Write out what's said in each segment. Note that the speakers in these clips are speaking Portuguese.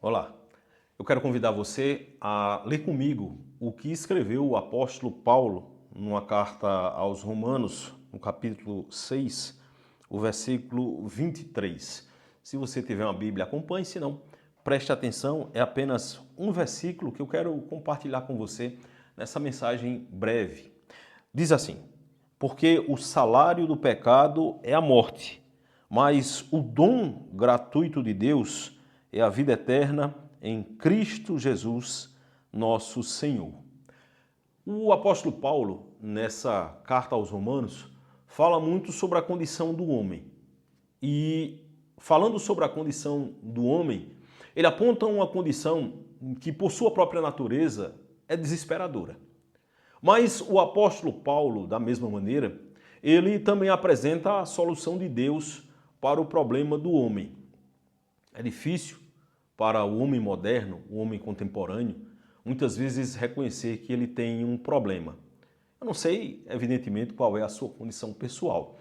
Olá, eu quero convidar você a ler comigo o que escreveu o apóstolo Paulo numa carta aos Romanos, no capítulo 6, o versículo 23. Se você tiver uma Bíblia, acompanhe, se não, preste atenção, é apenas um versículo que eu quero compartilhar com você nessa mensagem breve. Diz assim: porque o salário do pecado é a morte, mas o dom gratuito de Deus é a vida eterna em Cristo Jesus, nosso Senhor. O apóstolo Paulo, nessa carta aos Romanos, fala muito sobre a condição do homem. E falando sobre a condição do homem, ele aponta uma condição que, por sua própria natureza, é desesperadora. Mas o apóstolo Paulo, da mesma maneira, ele também apresenta a solução de Deus para o problema do homem. É difícil para o homem moderno, o homem contemporâneo, muitas vezes reconhecer que ele tem um problema. Eu não sei, evidentemente, qual é a sua condição pessoal,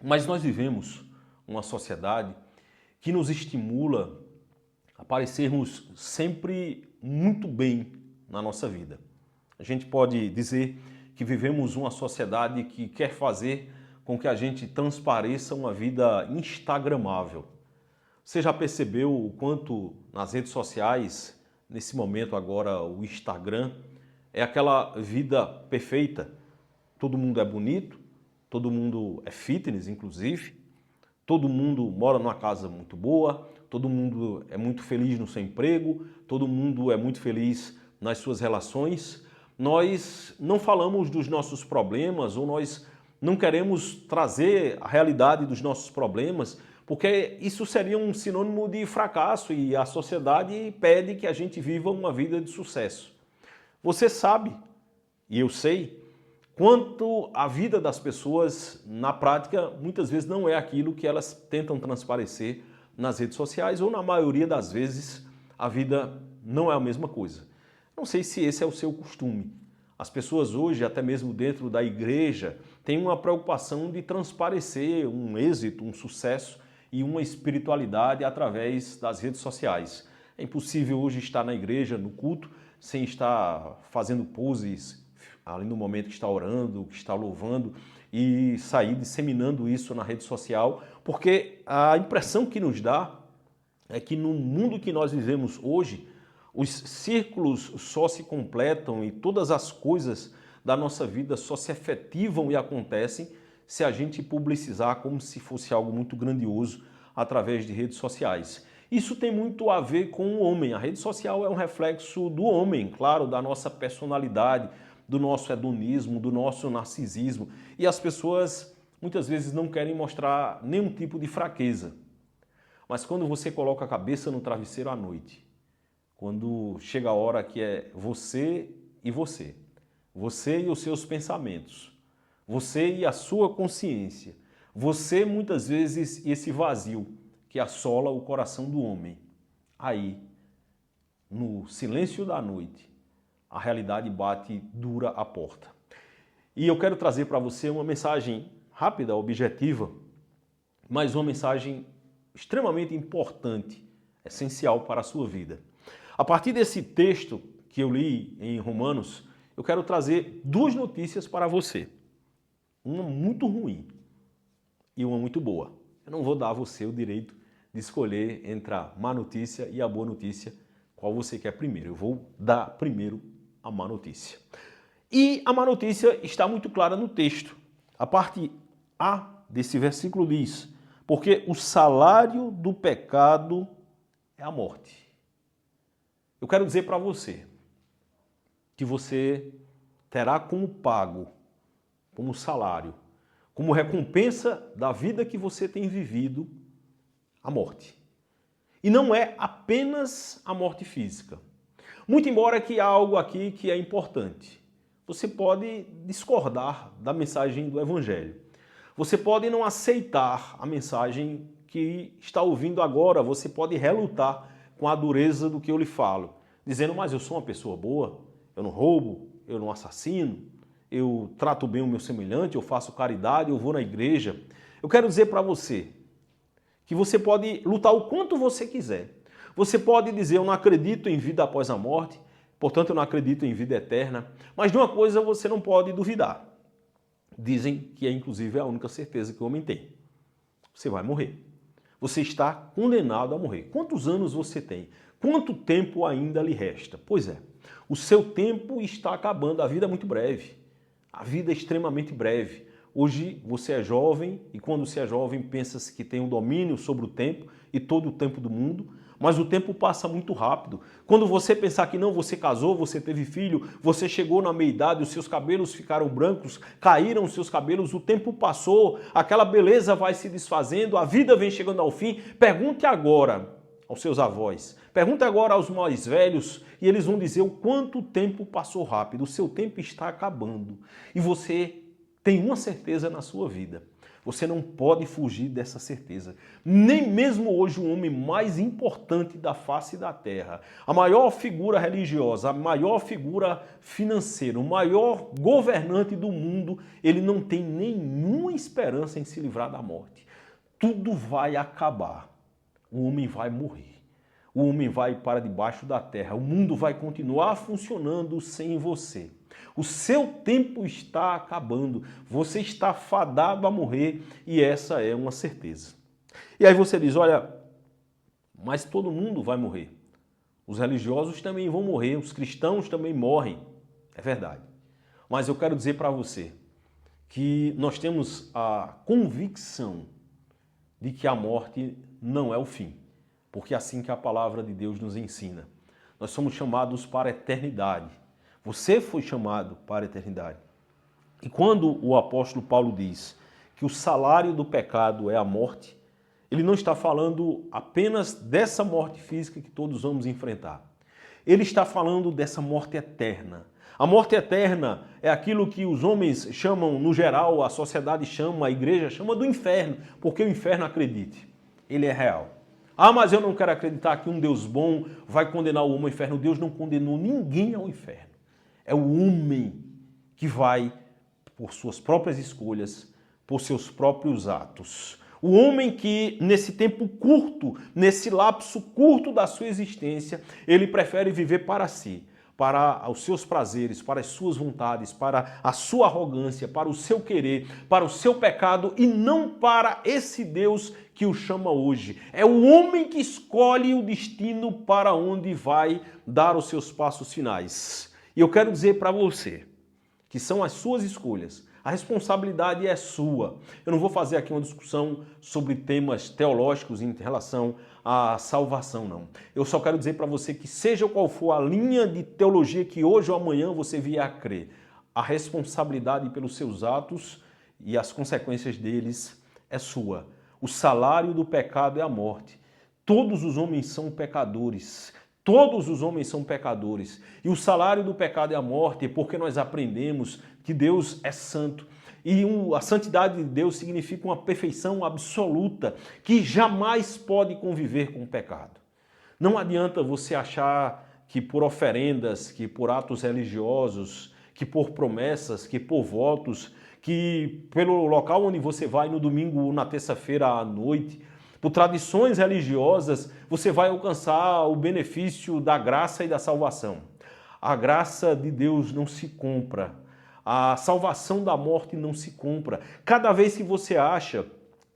mas nós vivemos uma sociedade que nos estimula a parecermos sempre muito bem na nossa vida. A gente pode dizer que vivemos uma sociedade que quer fazer com que a gente transpareça uma vida instagramável. Você já percebeu o quanto nas redes sociais, nesse momento agora o Instagram, é aquela vida perfeita? Todo mundo é bonito, todo mundo é fitness, inclusive, todo mundo mora numa casa muito boa, todo mundo é muito feliz no seu emprego, todo mundo é muito feliz nas suas relações. Nós não falamos dos nossos problemas ou nós não queremos trazer a realidade dos nossos problemas, porque isso seria um sinônimo de fracasso e a sociedade pede que a gente viva uma vida de sucesso. Você sabe, e eu sei, quanto a vida das pessoas, na prática, muitas vezes não é aquilo que elas tentam transparecer nas redes sociais, ou na maioria das vezes a vida não é a mesma coisa. Não sei se esse é o seu costume. As pessoas hoje, até mesmo dentro da igreja, têm uma preocupação de transparecer um êxito, um sucesso e uma espiritualidade através das redes sociais. É impossível hoje estar na igreja, no culto, sem estar fazendo poses ali no momento que está orando, que está louvando e sair disseminando isso na rede social, porque a impressão que nos dá é que no mundo que nós vivemos hoje, os círculos só se completam e todas as coisas da nossa vida só se efetivam e acontecem se a gente publicizar como se fosse algo muito grandioso através de redes sociais. Isso tem muito a ver com o homem. A rede social é um reflexo do homem, claro, da nossa personalidade, do nosso hedonismo, do nosso narcisismo. E as pessoas muitas vezes não querem mostrar nenhum tipo de fraqueza. Mas quando você coloca a cabeça no travesseiro à noite, quando chega a hora que é você e você os seus pensamentos, você e a sua consciência, você muitas vezes e esse vazio que assola o coração do homem. Aí, no silêncio da noite, a realidade bate dura à porta. E eu quero trazer para você uma mensagem rápida, objetiva, mas uma mensagem extremamente importante, essencial para a sua vida. A partir desse texto que eu li em Romanos, eu quero trazer duas notícias para você. Uma muito ruim e uma muito boa. Eu não vou dar a você o direito de escolher entre a má notícia e a boa notícia, qual você quer primeiro. Eu vou dar primeiro a má notícia. E a má notícia está muito clara no texto. A parte A desse versículo diz: porque o salário do pecado é a morte. Eu quero dizer para você que você terá como pago, como salário, como recompensa da vida que você tem vivido, a morte. E não é apenas a morte física. Muito embora que há algo aqui que é importante. Você pode discordar da mensagem do Evangelho. Você pode não aceitar a mensagem que está ouvindo agora. Você pode relutar com a dureza do que eu lhe falo, dizendo, mas eu sou uma pessoa boa, eu não roubo, eu não assassino, eu trato bem o meu semelhante, eu faço caridade, eu vou na igreja. Eu quero dizer para você que você pode lutar o quanto você quiser. Você pode dizer, eu não acredito em vida após a morte, portanto eu não acredito em vida eterna. Mas de uma coisa você não pode duvidar. Dizem que é inclusive a única certeza que o homem tem. Você vai morrer. Você está condenado a morrer. Quantos anos você tem? Quanto tempo ainda lhe resta? Pois é, o seu tempo está acabando. A vida é muito breve. A vida é extremamente breve. Hoje você é jovem e quando você é jovem pensa-se que tem um domínio sobre o tempo e todo o tempo do mundo, mas o tempo passa muito rápido. Quando você pensar que não, você casou, você teve filho, você chegou na meia-idade, os seus cabelos ficaram brancos, caíram os seus cabelos, o tempo passou, aquela beleza vai se desfazendo, a vida vem chegando ao fim. Pergunte agora aos seus avós, pergunte agora aos mais velhos e eles vão dizer o quanto tempo passou rápido. O seu tempo está acabando e você tem uma certeza na sua vida. Você não pode fugir dessa certeza. Nem mesmo hoje o homem mais importante da face da terra, a maior figura religiosa, a maior figura financeira, o maior governante do mundo, ele não tem nenhuma esperança em se livrar da morte. Tudo vai acabar. O homem vai morrer. O homem vai para debaixo da terra. O mundo vai continuar funcionando sem você. O seu tempo está acabando, você está fadado a morrer e essa é uma certeza. E aí você diz, olha, mas todo mundo vai morrer. Os religiosos também vão morrer, os cristãos também morrem. É verdade. Mas eu quero dizer para você que nós temos a convicção de que a morte não é o fim, porque é assim que a palavra de Deus nos ensina. Nós somos chamados para a eternidade. Você foi chamado para a eternidade. E quando o apóstolo Paulo diz que o salário do pecado é a morte, ele não está falando apenas dessa morte física que todos vamos enfrentar. Ele está falando dessa morte eterna. A morte eterna é aquilo que os homens chamam, no geral, a sociedade chama, a igreja chama do inferno, porque o inferno, acredite, ele é real. Ah, mas eu não quero acreditar que um Deus bom vai condenar o homem ao inferno. Deus não condenou ninguém ao inferno. É o homem que vai, por suas próprias escolhas, por seus próprios atos. O homem que, nesse tempo curto, nesse lapso curto da sua existência, ele prefere viver para si, para os seus prazeres, para as suas vontades, para a sua arrogância, para o seu querer, para o seu pecado e não para esse Deus que o chama hoje. É o homem que escolhe o destino para onde vai dar os seus passos finais. E eu quero dizer para você que são as suas escolhas. A responsabilidade é sua. Eu não vou fazer aqui uma discussão sobre temas teológicos em relação à salvação, não. Eu só quero dizer para você que seja qual for a linha de teologia que hoje ou amanhã você vier a crer, a responsabilidade pelos seus atos e as consequências deles é sua. O salário do pecado é a morte. Todos os homens são pecadores. Todos os homens são pecadores e o salário do pecado é a morte, porque nós aprendemos que Deus é santo e a santidade de Deus significa uma perfeição absoluta que jamais pode conviver com o pecado. Não adianta você achar que por oferendas, que por atos religiosos, que por promessas, que por votos, que pelo local onde você vai no domingo ou na terça-feira à noite, por tradições religiosas, você vai alcançar o benefício da graça e da salvação. A graça de Deus não se compra. A salvação da morte não se compra. Cada vez que você acha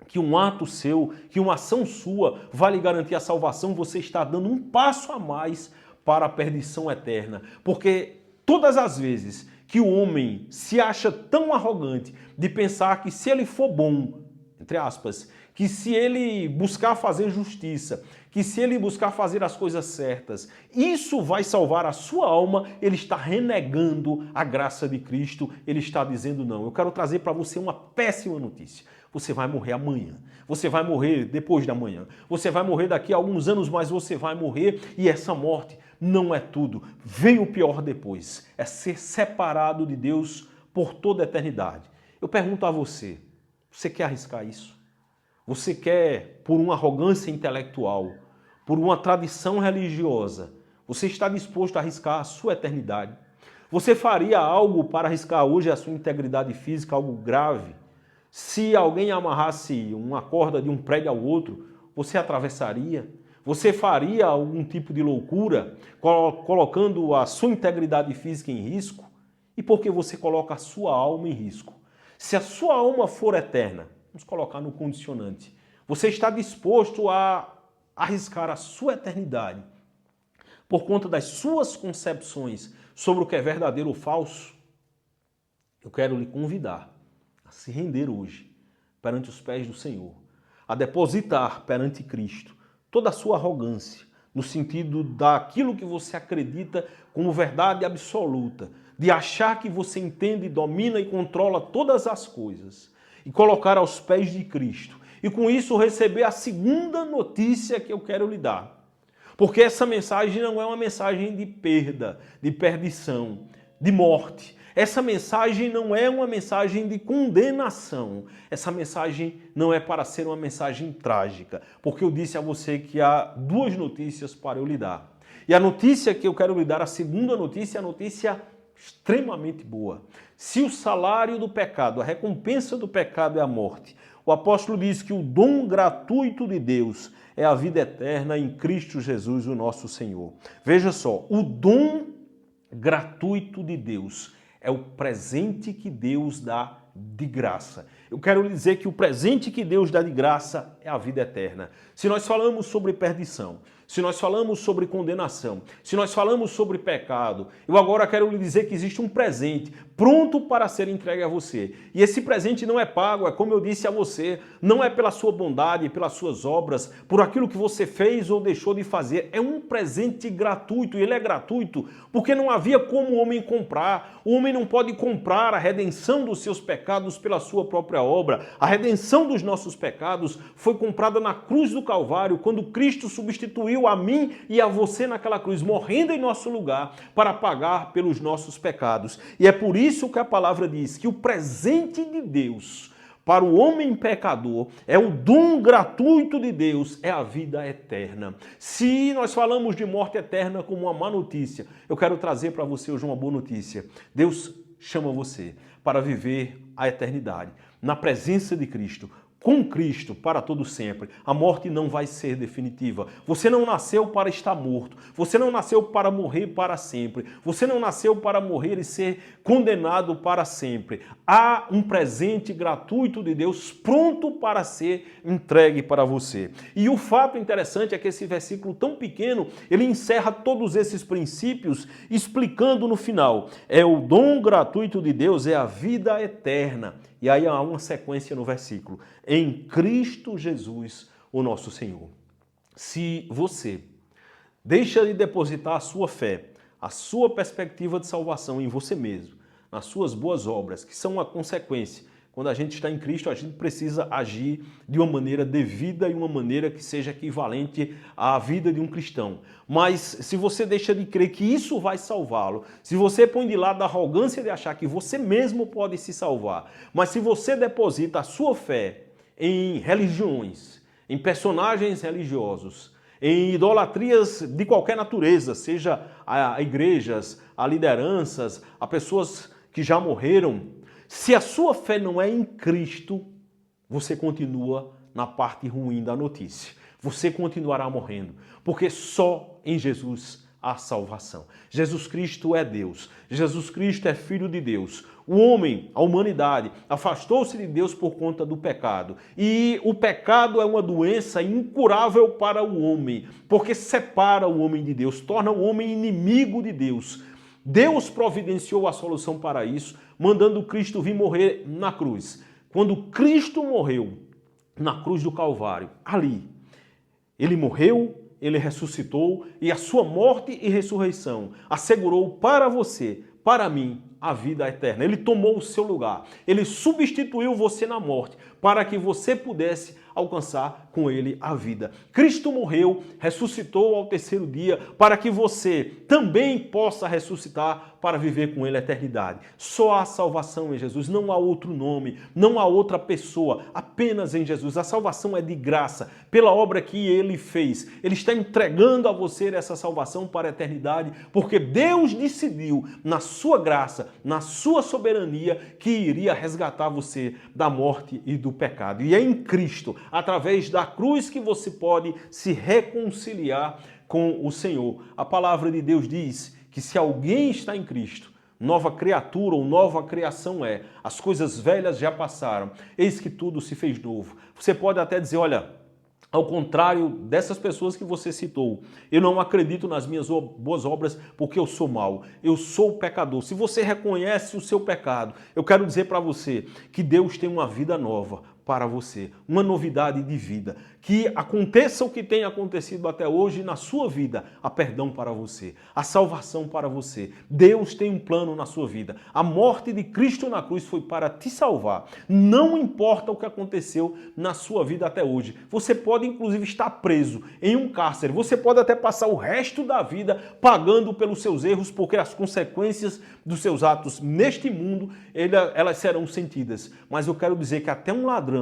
que um ato seu, que uma ação sua vai lhe garantir a salvação, você está dando um passo a mais para a perdição eterna. Porque todas as vezes que o homem se acha tão arrogante de pensar que se ele for bom, entre aspas, que se ele buscar fazer justiça, que se ele buscar fazer as coisas certas, isso vai salvar a sua alma, ele está renegando a graça de Cristo, ele está dizendo não. Eu quero trazer para você uma péssima notícia. Você vai morrer amanhã, você vai morrer depois da manhã, você vai morrer daqui a alguns anos, mas você vai morrer e essa morte não é tudo. Vem o pior depois, é ser separado de Deus por toda a eternidade. Eu pergunto a você, você quer arriscar isso? Você quer, por uma arrogância intelectual, por uma tradição religiosa, você está disposto a arriscar a sua eternidade? Você faria algo para arriscar hoje a sua integridade física, algo grave? Se alguém amarrasse uma corda de um prédio ao outro, você atravessaria? Você faria algum tipo de loucura, colocando a sua integridade física em risco? E por que você coloca a sua alma em risco? Se a sua alma for eterna, vamos colocar no condicionante, você está disposto a arriscar a sua eternidade por conta das suas concepções sobre o que é verdadeiro ou falso? Eu quero lhe convidar a se render hoje perante os pés do Senhor, a depositar perante Cristo toda a sua arrogância, no sentido daquilo que você acredita como verdade absoluta, de achar que você entende, domina e controla todas as coisas, e colocar aos pés de Cristo, e com isso receber a segunda notícia que eu quero lhe dar. Porque essa mensagem não é uma mensagem de perda, de perdição, de morte. Essa mensagem não é uma mensagem de condenação. Essa mensagem não é para ser uma mensagem trágica. Porque eu disse a você que há duas notícias para eu lhe dar. E a notícia que eu quero lhe dar, a segunda notícia, é a notícia extremamente boa. Se o salário do pecado, a recompensa do pecado é a morte, o apóstolo diz que o dom gratuito de Deus é a vida eterna em Cristo Jesus, o nosso Senhor. Veja só, o dom gratuito de Deus é o presente que Deus dá de graça. Eu quero lhe dizer que o presente que Deus dá de graça é a vida eterna. Se nós falamos sobre perdição, se nós falamos sobre condenação, se nós falamos sobre pecado, eu agora quero lhe dizer que existe um presente pronto para ser entregue a você. E esse presente não é pago, é como eu disse a você, não é pela sua bondade, pelas suas obras, por aquilo que você fez ou deixou de fazer. É um presente gratuito, e ele é gratuito porque não havia como o homem comprar. O homem não pode comprar a redenção dos seus pecados pela sua própria obra. A redenção dos nossos pecados foi comprada na cruz do Calvário, quando Cristo substituiu a mim e a você naquela cruz, morrendo em nosso lugar para pagar pelos nossos pecados. E é por isso que a palavra diz que o presente de Deus para o homem pecador é o dom gratuito de Deus, é a vida eterna. Se nós falamos de morte eterna como uma má notícia, eu quero trazer para você hoje uma boa notícia. Deus chama você para viver a eternidade na presença de Cristo, com Cristo para todo sempre. A morte não vai ser definitiva. Você não nasceu para estar morto. Você não nasceu para morrer para sempre. Você não nasceu para morrer e ser condenado para sempre. Há um presente gratuito de Deus pronto para ser entregue para você. E o fato interessante é que esse versículo tão pequeno, ele encerra todos esses princípios explicando no final. É o dom gratuito de Deus, é a vida eterna. E aí há uma sequência no versículo. Em Cristo Jesus, o nosso Senhor. Se você deixa de depositar a sua fé, a sua perspectiva de salvação em você mesmo, nas suas boas obras, que são uma consequência, quando a gente está em Cristo, a gente precisa agir de uma maneira devida e uma maneira que seja equivalente à vida de um cristão. Mas se você deixa de crer que isso vai salvá-lo, se você põe de lado a arrogância de achar que você mesmo pode se salvar, mas se você deposita a sua fé em religiões, em personagens religiosos, em idolatrias de qualquer natureza, seja a igrejas, a lideranças, a pessoas que já morreram, se a sua fé não é em Cristo, você continua na parte ruim da notícia. Você continuará morrendo, porque só em Jesus há salvação. Jesus Cristo é Deus. Jesus Cristo é Filho de Deus. O homem, a humanidade, afastou-se de Deus por conta do pecado. E o pecado é uma doença incurável para o homem, porque separa o homem de Deus, torna o homem inimigo de Deus. Deus providenciou a solução para isso, mandando Cristo vir morrer na cruz. Quando Cristo morreu na cruz do Calvário, ali, ele morreu, ele ressuscitou e a sua morte e ressurreição assegurou para você, para mim, a vida eterna. Ele tomou o seu lugar, ele substituiu você na morte para que você pudesse alcançar com ele a vida. Cristo morreu, ressuscitou ao terceiro dia para que você também possa ressuscitar para viver com ele a eternidade. Só há salvação em Jesus, não há outro nome, não há outra pessoa, apenas em Jesus. A salvação é de graça, pela obra que ele fez. Ele está entregando a você essa salvação para a eternidade, porque Deus decidiu, na sua graça, na sua soberania, que iria resgatar você da morte e do pecado. E é em Cristo, através da cruz, que você pode se reconciliar com o Senhor. A palavra de Deus diz que se alguém está em Cristo, nova criatura ou nova criação é. As coisas velhas já passaram, eis que tudo se fez novo. Você pode até dizer, olha, ao contrário dessas pessoas que você citou, eu não acredito nas minhas boas obras porque eu sou mau, eu sou pecador. Se você reconhece o seu pecado, eu quero dizer para você que Deus tem uma vida nova para você, uma novidade de vida. Que aconteça o que tem acontecido até hoje na sua vida, há perdão para você, a salvação para você. Deus tem um plano na sua vida. A morte de Cristo na cruz foi para te salvar. Não importa o que aconteceu na sua vida até hoje. Você pode inclusive estar preso em um cárcere. Você pode até passar o resto da vida pagando pelos seus erros, porque as consequências dos seus atos neste mundo, elas serão sentidas. Mas eu quero dizer que até um ladrão,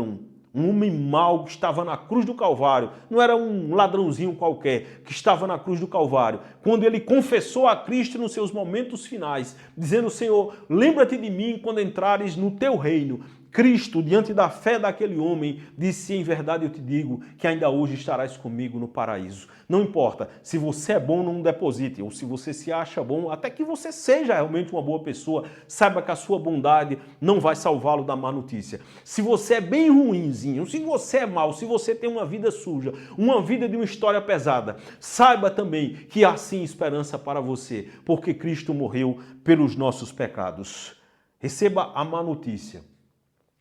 um homem mau que estava na cruz do Calvário, não era um ladrãozinho qualquer que estava na cruz do Calvário, quando ele confessou a Cristo nos seus momentos finais, dizendo, Senhor, lembra-te de mim quando entrares no teu reino. Cristo, diante da fé daquele homem, disse, em verdade eu te digo, que ainda hoje estarás comigo no paraíso. Não importa, se você é bom, não deposite, ou se você se acha bom, até que você seja realmente uma boa pessoa, saiba que a sua bondade não vai salvá-lo da má notícia. Se você é bem ruinzinho, se você é mau, se você tem uma vida suja, uma vida de uma história pesada, saiba também que há sim esperança para você, porque Cristo morreu pelos nossos pecados. Receba a má notícia,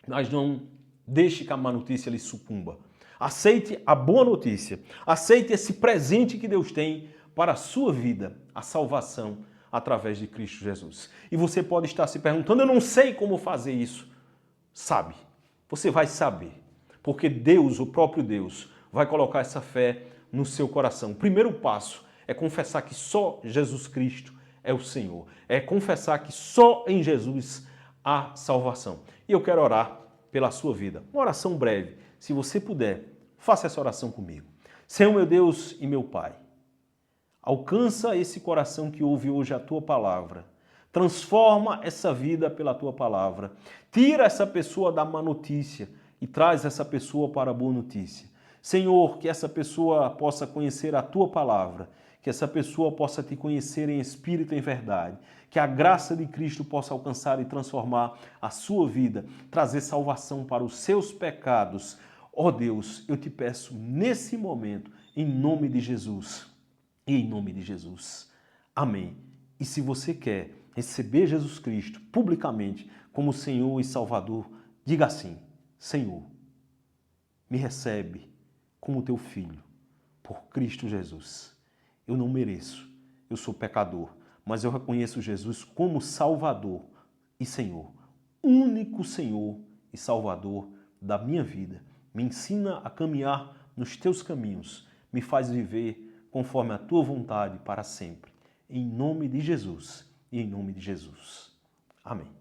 mas não deixe que a má notícia lhe sucumba. Aceite a boa notícia. Aceite esse presente que Deus tem para a sua vida, a salvação através de Cristo Jesus. E você pode estar se perguntando, eu não sei como fazer isso. Sabe, você vai saber, porque Deus, o próprio Deus, vai colocar essa fé no seu coração. O primeiro passo é confessar que só Jesus Cristo é o Senhor. É confessar que só em Jesus há salvação. E eu quero orar pela sua vida. Uma oração breve. Se você puder, faça essa oração comigo. Senhor, meu Deus e meu Pai, alcança esse coração que ouve hoje a Tua palavra. Transforma essa vida pela Tua palavra. Tira essa pessoa da má notícia e traz essa pessoa para a boa notícia. Senhor, que essa pessoa possa conhecer a Tua palavra, que essa pessoa possa Te conhecer em espírito e em verdade, que a graça de Cristo possa alcançar e transformar a sua vida, trazer salvação para os seus pecados. Ó Deus, eu Te peço nesse momento, em nome de Jesus, e em nome de Jesus. Amém. E se você quer receber Jesus Cristo publicamente como Senhor e Salvador, diga assim, Senhor, me recebe como Teu Filho, por Cristo Jesus. Eu não mereço, eu sou pecador, mas eu reconheço Jesus como Salvador e Senhor, único Senhor e Salvador da minha vida. Me ensina a caminhar nos Teus caminhos, me faz viver conforme a Tua vontade para sempre. Em nome de Jesus e em nome de Jesus. Amém.